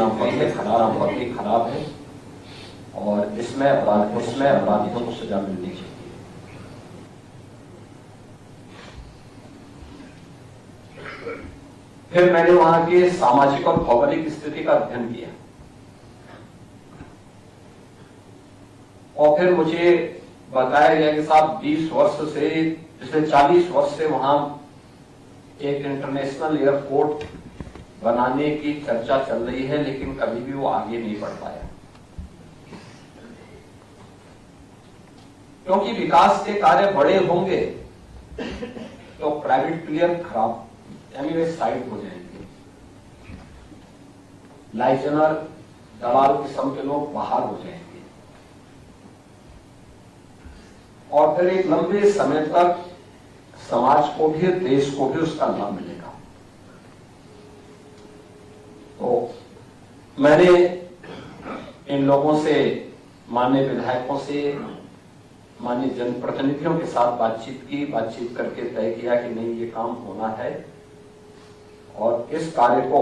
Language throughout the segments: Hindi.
नाम पत्र खराब है और उसमें अपराधियों को सजा मिलनी चाहिए। फिर मैंने वहां के सामाजिक और भौगोलिक स्थिति का अध्ययन किया और फिर मुझे बताया गया कि साहब 20 वर्ष से, पिछले 40 वर्ष से वहां एक इंटरनेशनल एयरपोर्ट बनाने की चर्चा चल रही है, लेकिन कभी भी वो आगे नहीं बढ़ पाया, क्योंकि विकास के कार्य बड़े होंगे तो प्राइवेट प्लेयर खराब साइड हो जाएंगे, लाइजनर दलाल किस्म के लोग बाहर हो जाएंगे और फिर एक लंबे समय तक समाज को भी, देश को भी उसका लाभ मिलेगा। तो मैंने इन लोगों से, माननीय विधायकों से, माननीय जनप्रतिनिधियों के साथ बातचीत करके तय किया कि नहीं, ये काम होना है और इस कार्य को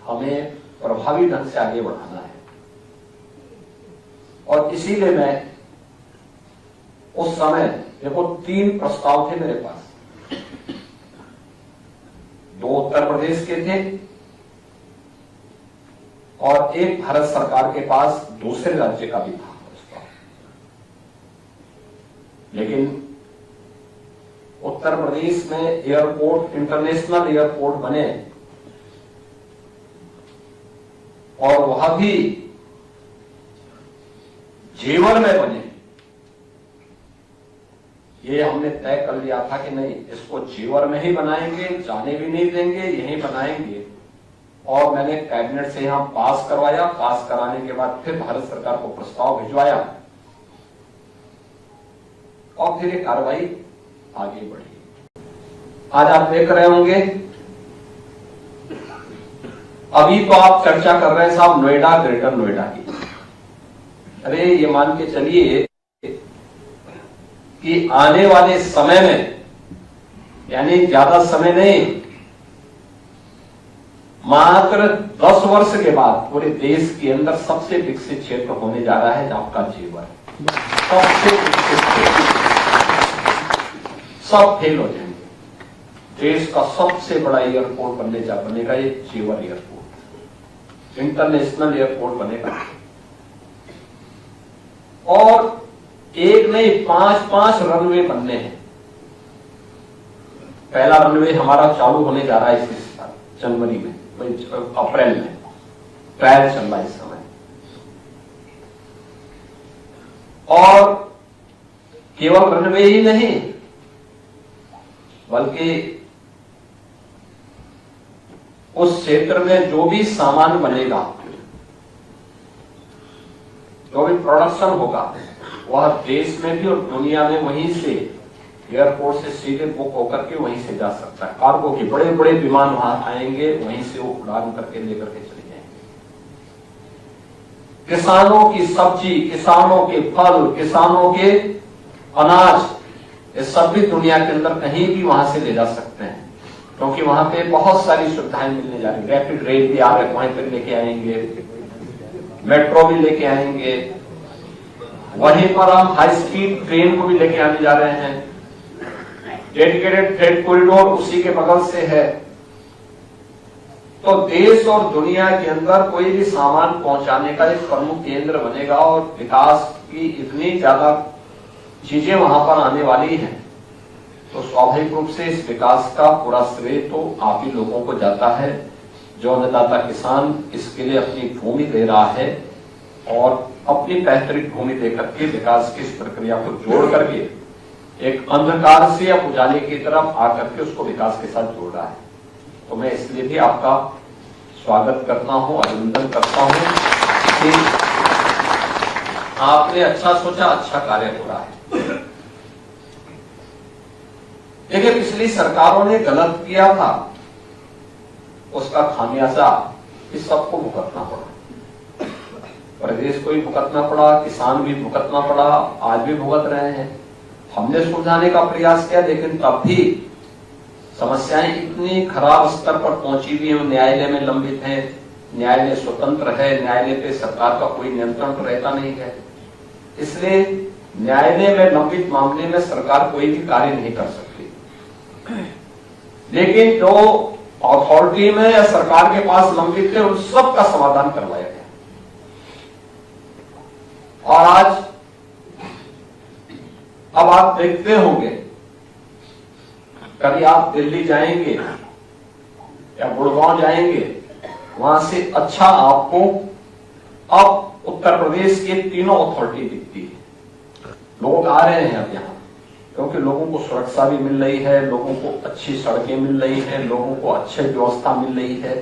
हमें प्रभावी ढंग से आगे बढ़ाना है। और इसीलिए मैं उस समय, देखो 3 प्रस्ताव थे मेरे पास, 2 उत्तर प्रदेश के थे और एक भारत सरकार के पास दूसरे राज्य का भी था प्रस्ताव। लेकिन उत्तर प्रदेश में एयरपोर्ट, इंटरनेशनल एयरपोर्ट बने और वह भी जेवर में बने, ये हमने तय कर लिया था कि नहीं, इसको जेवर में ही बनाएंगे, जाने भी नहीं देंगे, यहीं बनाएंगे। और मैंने कैबिनेट से यहां पास करवाया, पास कराने के बाद फिर भारत सरकार को प्रस्ताव भिजवाया और फिर ये कार्रवाई आगे बढ़ी। आज आप देख रहे होंगे, अभी तो आप चर्चा कर रहे हैं साहब नोएडा, ग्रेटर नोएडा की। अरे ये मान के चलिए कि आने वाले समय में, यानी ज्यादा समय नहीं, मात्र 10 वर्ष के बाद पूरे देश के अंदर सबसे विकसित क्षेत्र होने जा रहा है आपका जेवर। सबसे विकसित क्षेत्र, सब फेल हो जाएंगे। देश का सबसे बड़ा एयरपोर्ट बनेगा ये जेवर एयरपोर्ट, इंटरनेशनल एयरपोर्ट बनेगा। और एक नहीं, 5 रनवे बनने हैं। पहला रनवे हमारा चालू होने जा रहा है इस साल जनवरी में, अप्रैल में ट्रायल चल रहा है इस समय। और केवल रनवे ही नहीं, बल्कि उस क्षेत्र में जो भी सामान बनेगा, जो भी प्रोडक्शन होगा, वह देश में भी और दुनिया में वहीं से, एयरपोर्ट से सीधे बुक होकर के वहीं से जा सकता है। कार्गो के बड़े बड़े विमान वहां आएंगे, वहीं से वो उड़ान करके लेकर के चले जाएंगे। किसानों की सब्जी, किसानों के फल, किसानों के अनाज, ये सब भी दुनिया के अंदर कहीं भी वहां से ले जा सकते हैं, क्योंकि वहां पे बहुत सारी सुविधाएं मिलने जा रही। रैपिड रेल भी आ रहे, वहीं पर लेके आएंगे, मेट्रो भी लेके आएंगे, वहीं पर हम हाई स्पीड ट्रेन को भी लेके आने जा रहे हैं। डेडिकेटेड फ्रेट कॉरिडोर उसी के बगल से है। तो देश और दुनिया के अंदर कोई भी सामान पहुंचाने का एक प्रमुख केंद्र बनेगा और विकास की इतनी ज्यादा चीजें वहां पर आने वाली हैं, तो स्वाभाविक रूप से इस विकास का पूरा श्रेय तो आप ही लोगों को जाता है। जो अन्नदाता किसान इसके लिए अपनी भूमि दे रहा है और अपनी बेहतरीन भूमि देकर के विकास की इस प्रक्रिया को जोड़ करके एक अंधकार से अब उजाले की तरफ आकर के उसको विकास के साथ जोड़ रहा है। तो मैं इसलिए भी आपका स्वागत करता हूं, अभिनंदन करता हूं कि आपने अच्छा सोचा, अच्छा कार्य हो रहा है। देखिए, पिछली सरकारों ने गलत किया था, उसका खामियाजा इस सबको भुगतना पड़ा। प्रदेश को भी भुगतना पड़ा, किसान भी भुगतना पड़ा, आज भी भुगत रहे हैं। हमने सुलझाने का प्रयास किया, लेकिन तब भी समस्याएं इतनी खराब स्तर पर पहुंची हुई हैं, न्यायालय में लंबित हैं, न्यायालय स्वतंत्र है, न्यायालय पे सरकार का कोई नियंत्रण तो रहता नहीं है। इसलिए न्यायालय में लंबित मामले में सरकार कोई भी कार्य नहीं कर सकती। लेकिन जो अथॉरिटी में या सरकार के पास लंबित थे उन सब का समाधान करवाया गया। और आज अब आप देखते होंगे, कभी आप दिल्ली जाएंगे या गुड़गांव जाएंगे, वहां से अच्छा आपको अब उत्तर प्रदेश के तीनों अथॉरिटी दिखती है। लोग आ रहे हैं अब यहाँ, क्योंकि लोगों को सुरक्षा भी मिल रही है, लोगों को अच्छी सड़कें मिल रही हैं, लोगों को अच्छी व्यवस्था मिल रही है।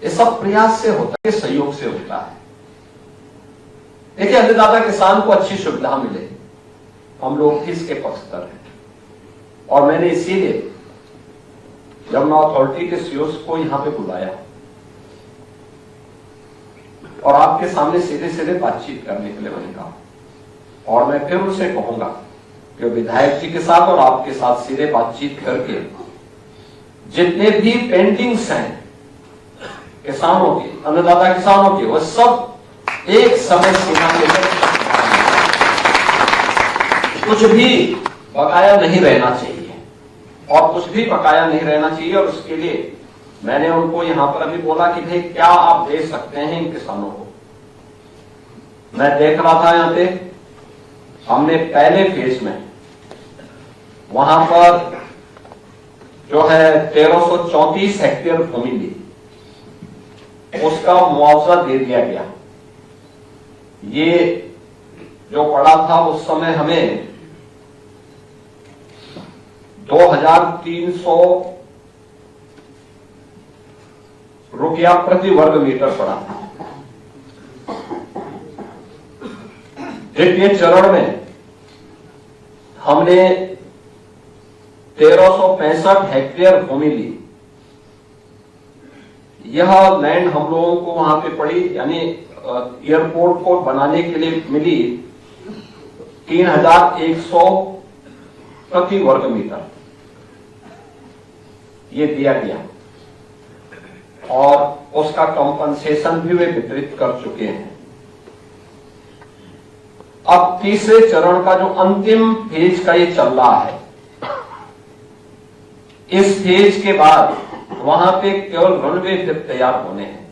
ये सब प्रयास से होता है, सहयोग से होता है। देखिए, अन्नदाता किसान को अच्छी सुविधा मिले, हम लोग भी इसके पक्षधर हैं। और मैंने इसीलिए यमुना अथॉरिटी के सीईओ को यहां पे बुलाया और आपके सामने सीधे सीधे बातचीत करने के लिए मैंने कहा। और मैं फिर उनसे कहूंगा कि विधायक जी के साथ और आपके साथ सीधे बातचीत करके जितने भी पेंडिंग्स हैं किसानों के, अन्नदाता किसानों के, वो सब एक समय सीमा के अंदर, कुछ भी बकाया नहीं रहना चाहिए और कुछ भी बकाया नहीं रहना चाहिए। और उसके लिए मैंने उनको यहां पर अभी बोला कि भाई क्या आप दे सकते हैं इन किसानों को। मैं देख रहा था यहां पे, हमने पहले फेज में वहां पर जो है 1334 हेक्टेयर भूमि ली, उसका मुआवजा दे दिया गया। ये जो पड़ा था उस समय हमें 2300 रुपया प्रति वर्ग मीटर पड़ा था। द्वितीय चरण में हमने 1365 हेक्टेयर भूमि ली। यह लैंड हम लोगों को वहां पे पड़ी, यानी एयरपोर्ट को बनाने के लिए मिली 3100 प्रति वर्ग मीटर, ये दिया गया। और उसका कंपनसेशन भी वे वितरित कर चुके हैं। अब तीसरे चरण का जो अंतिम फेज का ये चल रहा है, इस फेज के बाद वहां पे केवल रनवे फिर तैयार होने हैं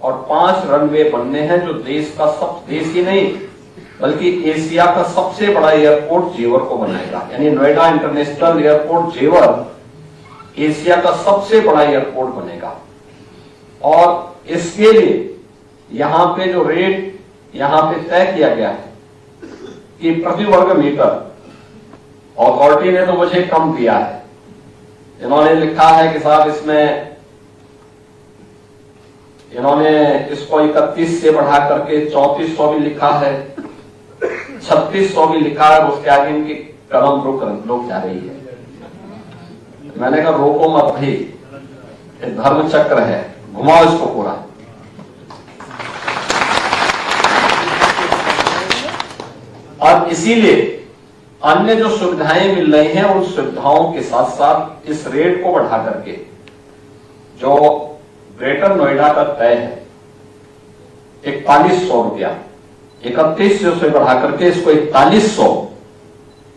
और 5 रनवे बनने हैं, जो देश का देश ही नहीं बल्कि एशिया का सबसे बड़ा एयरपोर्ट जेवर को बनाएगा। यानी नोएडा इंटरनेशनल एयरपोर्ट जेवर एशिया का सबसे बड़ा एयरपोर्ट बनेगा। और इसके लिए यहां पे जो रेट यहां पे तय किया गया है कि प्रति वर्ग मीटर, अथॉरिटी ने तो मुझे कम दिया है, इन्होंने लिखा है कि साहब इसमें इन्होंने इसको 31 से बढ़ा करके 3400 भी लिखा है, 3600 भी लिखा है। उसके आगे इनकी कलम रुक जा रही है। मैंने कहा रोको मत भाई, धर्म चक्र है, घुमाओ इसको पूरा। और इसीलिए अन्य जो सुविधाएं मिल रही हैं उन सुविधाओं के साथ साथ इस रेट को बढ़ा करके जो ग्रेटर नोएडा का तय है 4100 रुपया, 3100 से बढ़ा करके इसको 4100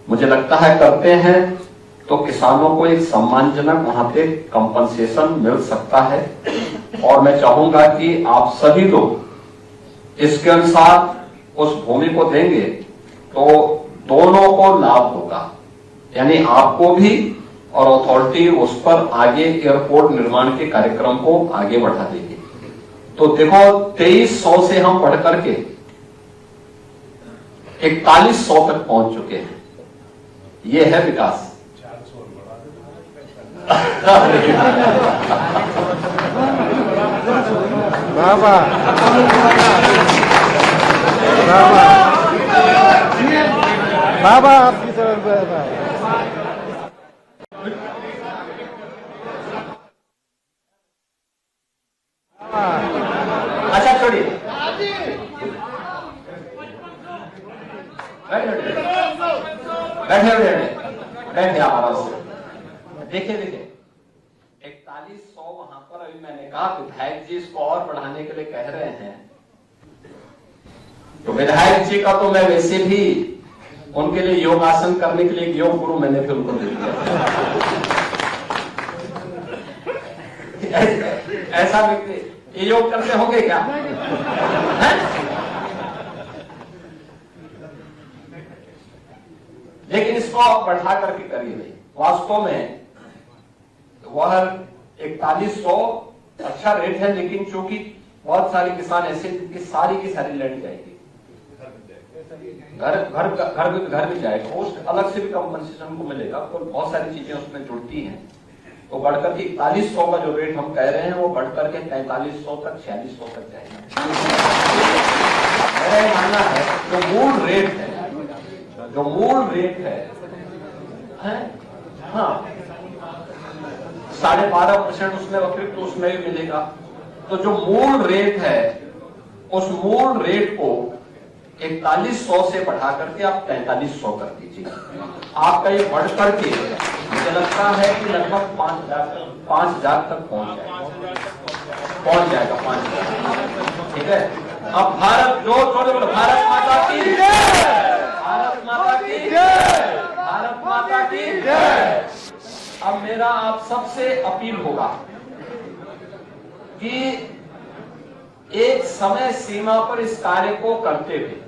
मुझे लगता है करते हैं तो किसानों को एक सम्मानजनक वहां पे कंपनसेशन मिल सकता है। और मैं चाहूंगा कि आप सभी लोग इसके अनुसार उस भूमि को देंगे तो दोनों को लाभ होगा, यानी आपको भी और अथॉरिटी उस पर आगे एयरपोर्ट निर्माण के कार्यक्रम को आगे बढ़ा देगी। तो देखो 2300 से हम बढ़ करके 4100 तक पहुंच चुके हैं। ये है विकास। बाबा बाबा बाबा आपकी तरफ अच्छा छोड़िए, बैठे आप आराम से। देखिए 4100 वहां पर अभी मैंने कहा विधायक जी जी इसको और बढ़ाने के लिए कह रहे हैं, तो विधायक जी का तो मैं वैसे भी उनके लिए योगासन करने के लिए योग गुरु मैंने फिर उनको दे दिया। ऐसा व्यक्ति ये योग करते होंगे क्या? है? लेकिन इसको आप बढ़ा करके करिए नहीं। वास्तव में वह 4100 अच्छा रेट है, लेकिन चूंकि बहुत सारे किसान ऐसे कि सारी की सारी लड़ जाएगी, घर भी जाएगा, पोस्ट अलग से भी कंपनसेशन को मिलेगा, तो बहुत सारी चीजें उसमें जुड़ती हैं। तो बढ़कर के 4100 का जो रेट हम कह रहे हैं वो बढ़कर के 4300 तक 4600 तक जाएगा। मेरा मानना है जो मूल रेट है हाँ 12.5% उसमें अतिरिक्त उसमें भी मिलेगा। तो जो मूल रेट है उस मूल रेट को 4100 से बढ़ा करके आप 4300 कर दीजिए। आपका ये बढ़ करके मुझे लगता है कि लगभग 5,000 तक पहुंच जाएगा 5,000। ठीक है। अब भारत जो छोड़े भारत माता की भारत माता की भारत माता की। अब मेरा आप सबसे अपील होगा कि एक समय सीमा पर इस कार्य को करते हुए,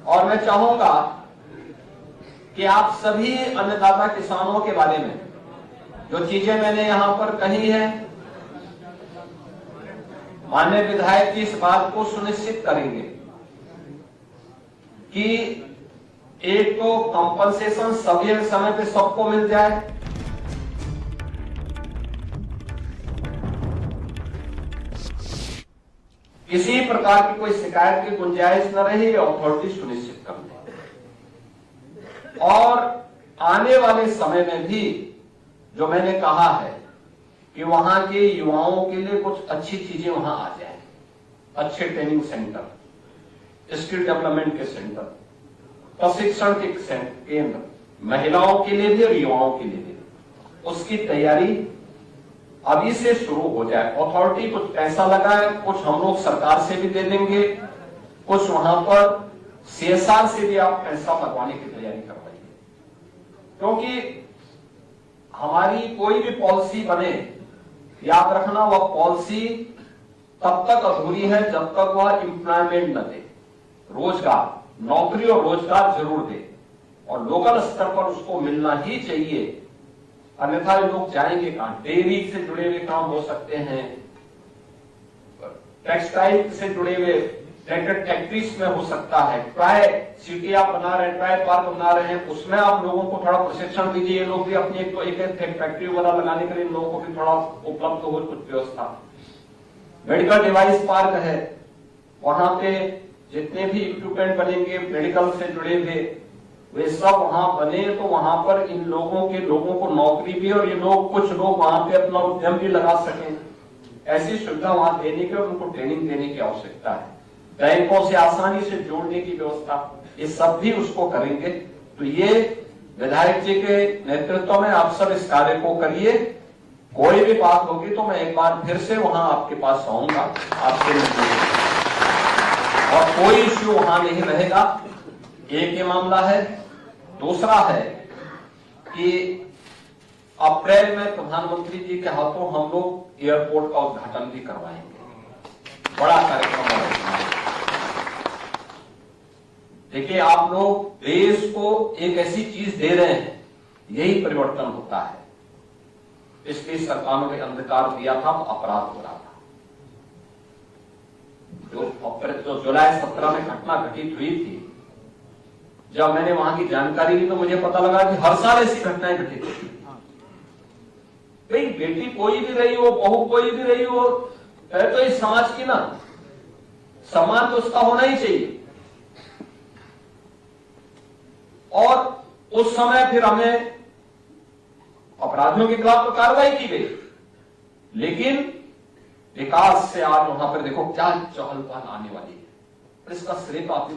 और मैं चाहूंगा कि आप सभी अन्नदाता किसानों के बारे में जो चीजें मैंने यहां पर कही है, माननीय विधायक जी इस बात को सुनिश्चित करेंगे कि एक तो कंपनसेशन सभी समय पे सबको मिल जाए, किसी प्रकार की कोई शिकायत की गुंजाइश न रहे, अथॉरिटी सुनिश्चित कर दे। और आने वाले समय में भी जो मैंने कहा है कि वहां के युवाओं के लिए कुछ अच्छी चीजें वहां आ जाए, अच्छे ट्रेनिंग सेंटर, स्किल डेवलपमेंट के सेंटर, प्रशिक्षण के केंद्र, महिलाओं के लिए भी और युवाओं के लिए भी, उसकी तैयारी अभी से शुरू हो जाए। अथॉरिटी कुछ पैसा लगाए, कुछ हम लोग सरकार से भी दे देंगे, कुछ वहां पर CSR से भी आप पैसा लगवाने की तैयारी करवाइए। क्योंकि हमारी कोई भी पॉलिसी बने, याद रखना वह पॉलिसी तब तक अधूरी है जब तक वह एम्प्लॉयमेंट न दे, रोजगार, नौकरी और रोजगार जरूर दे, और लोकल स्तर पर उसको मिलना ही चाहिए, अन्यथा लोग जाएंगे कहां? डेयरी से जुड़े हुए काम हो सकते हैं, टेक्सटाइल से जुड़े हुए ट्रैक्टर फैक्ट्रीज में हो सकता है, ट्राई सिटी आप बना रहे हैं, ट्राई पार्क बना रहे हैं, उसमें आप लोगों को थोड़ा प्रशिक्षण दीजिए। ये लोग भी अपनी एक फैक्ट्री वगैरह लगाने के लिए लोगों को भी थोड़ा उपलब्ध हो कुछ व्यवस्था। मेडिकल डिवाइस पार्क है, वहां पे जितने भी इक्विपमेंट बनेंगे मेडिकल से जुड़े हुए, वे सब वहां बने, तो वहां पर इन लोगों को नौकरी भी, और ये लोग कुछ लोग वहां पे अपना उद्यम भी लगा सकें, ऐसी सुविधा वहां देने की और उनको ट्रेनिंग देने की आवश्यकता है। बैंकों से आसानी से जोड़ने की व्यवस्था, ये सब भी उसको करेंगे। तो ये विधायक जी के नेतृत्व में आप सब इस कार्य को करिए। कोई भी बात होगी तो मैं एक बार फिर से वहां आपके पास आऊंगा, आपसे मिलूंगा, और कोई इश्यू वहां नहीं रहेगा। एक ये मामला है। दूसरा है कि अप्रैल में प्रधानमंत्री जी के हाथों हम लोग एयरपोर्ट का उद्घाटन भी करवाएंगे, बड़ा कार्यक्रम होगा। देखिए, आप लोग देश को एक ऐसी चीज दे रहे हैं, यही परिवर्तन होता है। इसलिए सरकारों ने अंधकार दिया था, अपराध हो रहा था। जो जुलाई 17 में घटना घटित हुई थी, जब मैंने वहां की जानकारी ली तो मुझे पता लगा कि हर साल ऐसी घटनाएं घटित होती हैं। भाई, बेटी कोई भी रही हो, बहू कोई भी रही हो, है तो इस समाज की ना, सम्मान तो उसका होना ही चाहिए। और उस समय फिर हमें अपराधियों के खिलाफ तो कार्रवाई की गई, लेकिन विकास से आज वहां पर देखो क्या चहल पहल आने वाली है, और इसका श्रेय तो आप